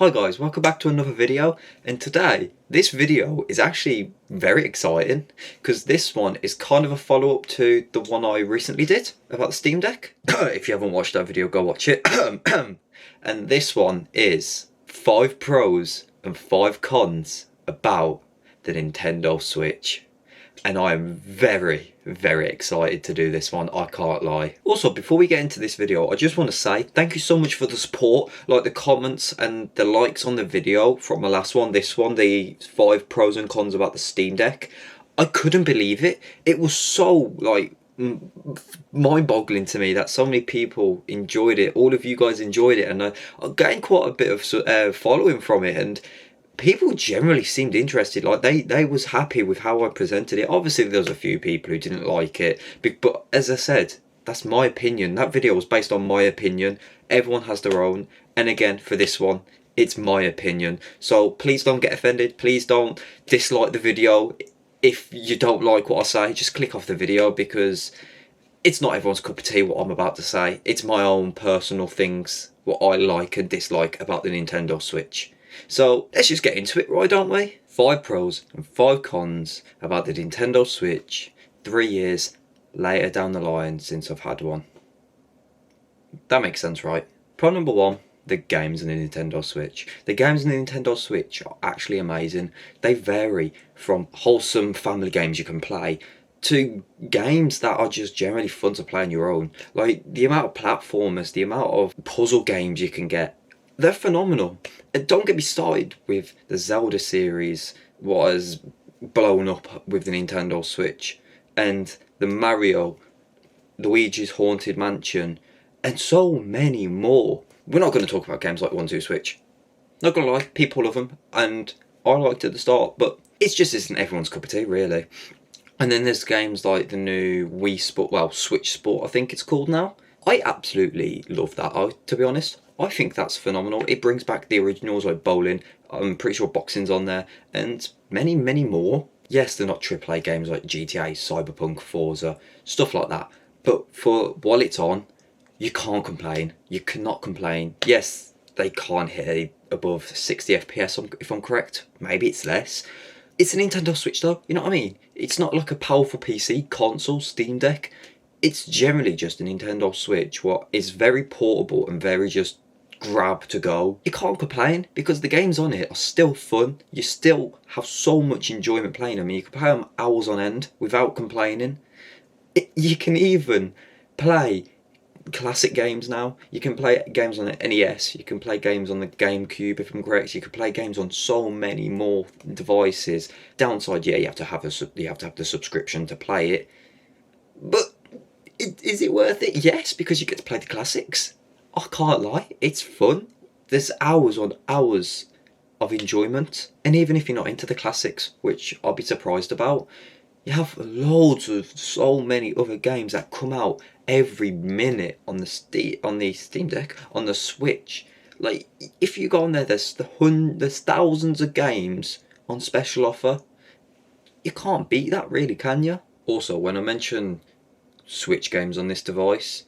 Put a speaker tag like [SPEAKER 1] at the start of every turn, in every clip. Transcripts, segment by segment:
[SPEAKER 1] Hi guys, welcome back to another video, and today this video is actually very exciting because this one is kind of a follow-up to the one I recently did about the Steam Deck. If you haven't watched that video, go watch it. And this one is 5 pros and 5 cons about the Nintendo Switch. And I am very excited to do this one, I can't lie. Also, before we get into this video, I just want to say thank you so much for the support, like the comments and the likes on the video from the last one, this one, the 5 pros and cons about the Steam Deck. I couldn't believe it. It was so like mind-boggling to me that so many people enjoyed it. All of you guys enjoyed it, and I gained quite a bit of following from it, and people generally seemed interested. Like they was happy with how I presented it. Obviously there was a few people who didn't like it, but as I said, that's my opinion. That video was based on my opinion. Everyone has their own, and again for this one it's my opinion, so please don't get offended. Please don't dislike the video. If you don't like what I say, just click off the video, because it's not everyone's cup of tea what I'm about to say. It's my own personal things, what I like and dislike about the Nintendo Switch. So let's just get into it, right, don't we? 5 pros and 5 cons about the Nintendo Switch 3 years later down the line since I've had one. That makes sense, right? Pro number 1, the games in the Nintendo Switch. The games in the Nintendo Switch are actually amazing. They vary from wholesome family games you can play to games that are just generally fun to play on your own. Like the amount of platformers, the amount of puzzle games you can get, they're phenomenal. And don't get me started with the Zelda series, what has blown up with the Nintendo Switch, and the Mario, Luigi's Haunted Mansion, and so many more. We're not going to talk about games like 1-2 Switch. Not going to lie, people love them, and I liked it at the start, but it just isn't everyone's cup of tea, really. And then there's games like the new Wii Sport, well, Switch Sport I think it's called now. I absolutely love that, to be honest. I think that's phenomenal. It brings back the originals like bowling, I'm pretty sure boxing's on there, and many more. Yes, they're not AAA games like GTA, Cyberpunk, Forza, stuff like that, but for while it's on, you can't complain. You cannot complain. Yes, they can't hit above 60 FPS if I'm correct. Maybe it's less. It's a Nintendo Switch though, you know what I mean? It's not like a powerful PC, console, Steam Deck. It's generally just a Nintendo Switch, what is very portable and very just grab to go. You can't complain because the games on it are still fun. You still have so much enjoyment playing them. You can play them hours on end without complaining. You can even play classic games now. You can play games on the NES. You can play games on the GameCube if I'm correct. You can play games on so many more devices. Downside, yeah, you have to have the subscription to play it. But is it worth it? Yes, because you get to play the classics. I can't lie, it's fun. There's hours on hours of enjoyment, and even if you're not into the classics, which I'll be surprised about, you have loads of so many other games that come out every minute on the Steam Deck, on the Switch. Like if you go on there, there's thousands of games on special offer. You can't beat that, really, can you? Also, when I mention Switch games on this device,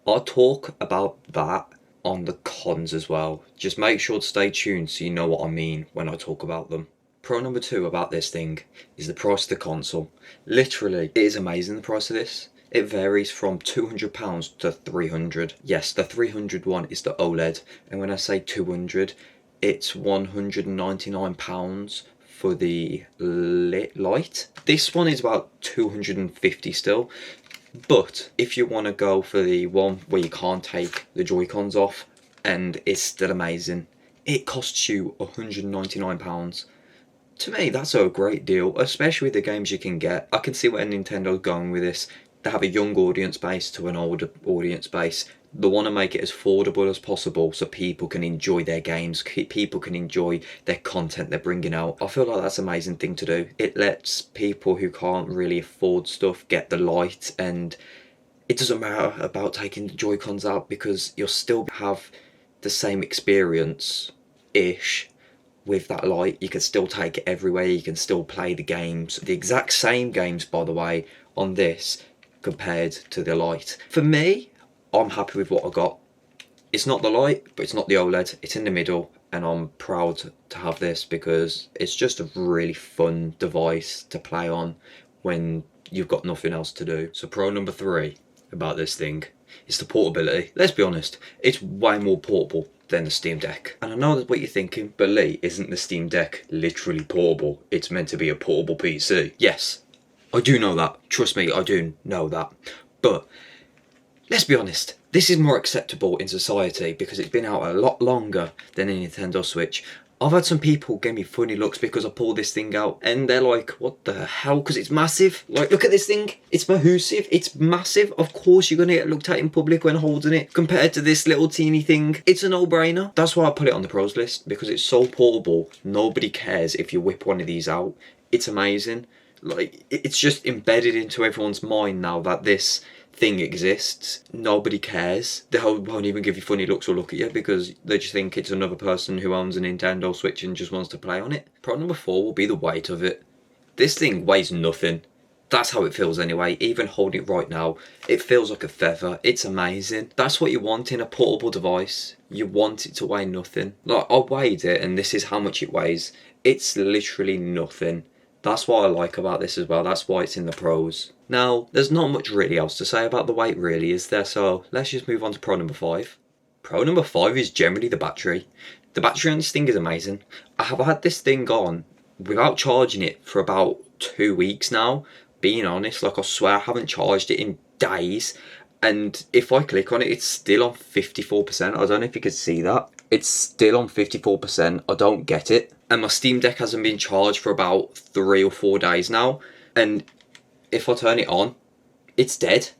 [SPEAKER 1] I'll talk about that on the cons as well. Just make sure to stay tuned so you know what I mean when I talk about them. Pro number 2 about this thing is the price of the console. Literally, it is amazing, the price of this. It varies from £200 to $300. Yes, the $300 one is the OLED, and when I say 200, it's £199 for the Lite. This one is about 250 still. But if you want to go for the one where you can't take the Joy-Cons off and it's still amazing, it costs you £199. To me, that's a great deal, especially with the games you can get. I can see where Nintendo's going with this. They have a young audience base to an older audience base. They want to make it as affordable as possible so people can enjoy their games, people can enjoy their content they're bringing out. I feel like that's an amazing thing to do. It lets people who can't really afford stuff get the Lite, and it doesn't matter about taking the Joy-Cons out because you'll still have the same experience-ish with that Lite. You can still take it everywhere, you can still play the games, the exact same games by the way, on this compared to the Lite. For me, I'm happy with what I got. It's not the Lite, but it's not the OLED. It's in the middle, and I'm proud to have this because it's just a really fun device to play on when you've got nothing else to do. So pro number 3 about this thing is the portability. Let's be honest, it's way more portable than the Steam Deck. And I know that's what you're thinking, but Lee, isn't the Steam Deck literally portable? It's meant to be a portable PC. Yes, I do know that. Trust me, I do know that. But let's be honest, this is more acceptable in society because it's been out a lot longer than a Nintendo Switch. I've had some people give me funny looks because I pulled this thing out and they're like, what the hell? Because it's massive. Like, look at this thing. It's massive. It's massive. Of course you're going to get looked at in public when holding it compared to this little teeny thing. It's a no-brainer. That's why I put it on the pros list, because it's so portable. Nobody cares if you whip one of these out. It's amazing. Like, it's just embedded into everyone's mind now that this thing exists. Nobody cares. They won't even give you funny looks or look at you because they just think it's another person who owns a Nintendo Switch and just wants to play on it. Pro number 4 will be the weight of it. This thing weighs nothing. That's how it feels anyway. Even holding it right now, it feels like a feather. It's amazing. That's what you want in a portable device. You want it to weigh nothing. Like, I weighed it and this is how much it weighs. It's literally nothing. That's what I like about this as well. That's why it's in the pros. Now, there's not much really else to say about the weight really, is there? So let's just move on to pro number 5. Pro number 5 is generally the battery. The battery on this thing is amazing. I have had this thing on without charging it for about 2 weeks now. Being honest, like, I swear I haven't charged it in days. And if I click on it, it's still on 54%. I don't know if you can see that. It's still on 54%. I don't get it. And my Steam Deck hasn't been charged for about 3 or 4 days now. And if I turn it on, it's dead.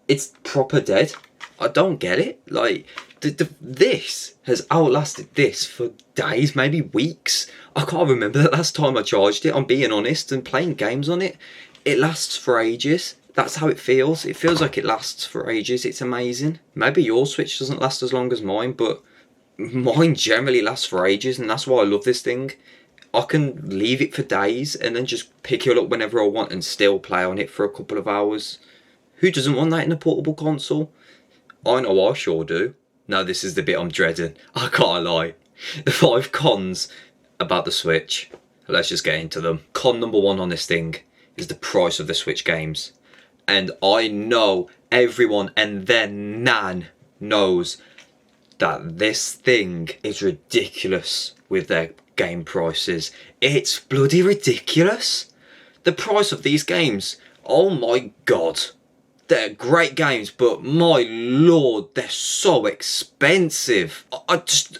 [SPEAKER 1] It's proper dead. I don't get it. Like, this has outlasted this for days, maybe weeks. I can't remember the last time I charged it, I'm being honest, and playing games on it. It lasts for ages. That's how it feels. It feels like it lasts for ages. It's amazing. Maybe your Switch doesn't last as long as mine, but mine generally lasts for ages, and that's why I love this thing. I can leave it for days and then just pick it up whenever I want and still play on it for a couple of hours. Who doesn't want that in a portable console? I know I sure do. Now this is the bit I'm dreading. I can't lie. The 5 cons about the Switch. Let's just get into them. Con number 1 on this thing is the price of the Switch games. And I know everyone and their nan knows that this thing is ridiculous with their game prices. It's bloody ridiculous. The price of these games, oh my god. They're great games, but my lord, they're so expensive.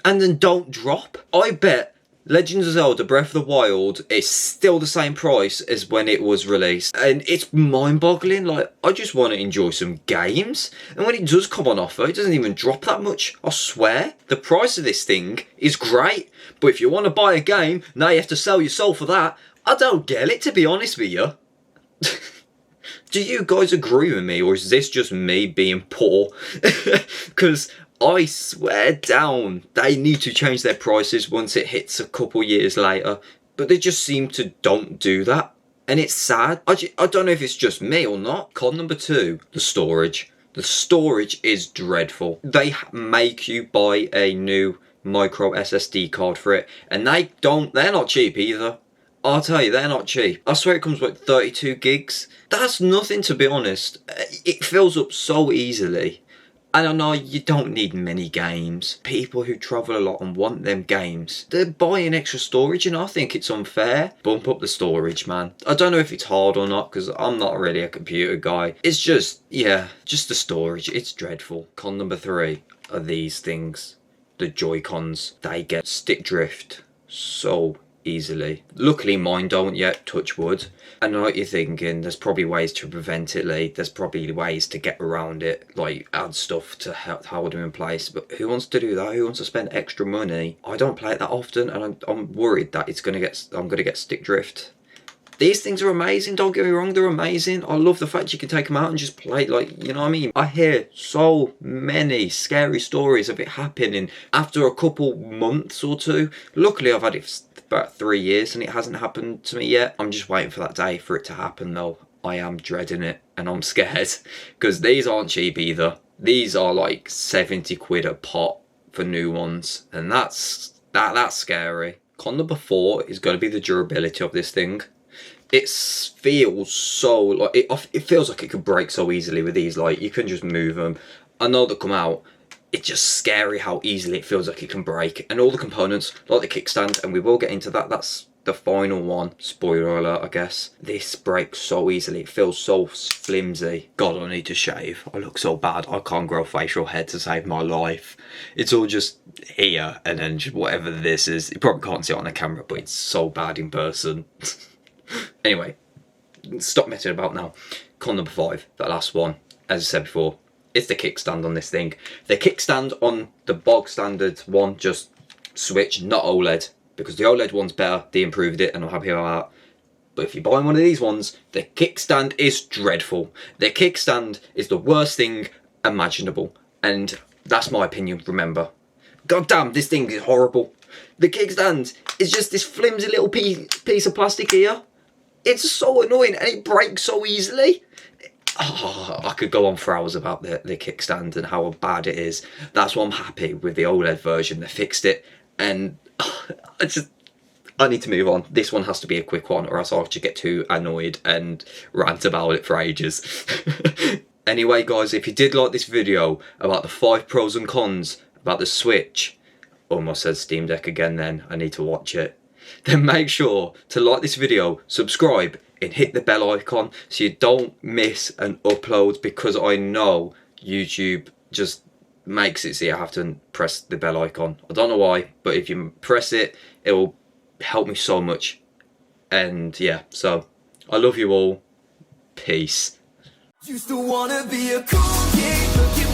[SPEAKER 1] And then don't drop. I bet Legends of Zelda Breath of the Wild is still the same price as when it was released. And it's mind-boggling. Like, I just want to enjoy some games. And when it does come on offer, it doesn't even drop that much. I swear. The price of this thing is great. But if you want to buy a game, now you have to sell your soul for that. I don't get it, to be honest with you. Do you guys agree with me, or is this just me being poor? Because I swear down, they need to change their prices once it hits a couple years later. But they just seem to don't do that. And it's sad. I don't know if it's just me or not. Con number 2, the storage. The storage is dreadful. They make you buy a new micro SSD card for it. And they're not cheap either. I'll tell you, they're not cheap. I swear it comes with 32 gigs. That's nothing, to be honest. It fills up so easily. And I know you don't need many games. People who travel a lot and want them games, they're buying extra storage, and I think it's unfair. Bump up the storage, man. I don't know if it's hard or not, because I'm not really a computer guy. It's just, yeah, just the storage. It's dreadful. Con number 3 are these things. The Joy-Cons. They get stick drift so easily. Luckily mine don't yet, touch wood. I know what you're thinking, there's probably ways to prevent it, Lee. There's probably ways to get around it, like add stuff to hold them in place, but who wants to do that? Who wants to spend extra money? I don't play it that often, and I'm worried that I'm gonna get stick drift. These things are amazing, don't get me wrong, they're amazing. I love the fact you can take them out and just play, like, you know what I mean? I hear so many scary stories of it happening after a couple months or 2. Luckily I've had it for about 3 years and it hasn't happened to me yet. I'm just waiting for that day for it to happen though. I am dreading it and I'm scared because these aren't cheap either. These are like 70 quid a pot for new ones, and that's scary. Con number 4 is going to be the durability of this thing. It feels so like it feels like it could break so easily with these. Like, you can just move them. I know they come out. It's just scary how easily it feels like it can break. And all the components, like the kickstand, and we will get into that. That's the final one. Spoiler alert, I guess. This breaks so easily. It feels so flimsy. God, I need to shave. I look so bad. I can't grow facial hair to save my life. It's all just here, and then just whatever this is. You probably can't see it on the camera, but it's so bad in person. Anyway, stop messing about now. Con number 5, the last one, as I said before, it's the kickstand on this thing. The kickstand on the bog standard one, just Switch, not OLED, because the OLED one's better. They improved it, and I'm happy about that. But if you're buying one of these ones, the kickstand is dreadful. The kickstand is the worst thing imaginable, and that's my opinion, remember. God damn, this thing is horrible. The kickstand is just this flimsy little piece of plastic here. It's so annoying, and it breaks so easily. Oh, I could go on for hours about the kickstand and how bad it is. That's why I'm happy with the OLED version. They fixed it, and I need to move on. This one has to be a quick one, or else I'll just get too annoyed and rant about it for ages. Anyway, guys, if you did like this video about the 5 pros and cons about the Switch, almost said Steam Deck again then, I need to watch it, then make sure to like this video, subscribe, and hit the bell icon so you don't miss an upload, because I know YouTube just makes it so you have to press the bell icon. I don't know why, but if you press it, it will help me so much. And yeah, so I love you all. Peace. Used to wanna be a cool kid,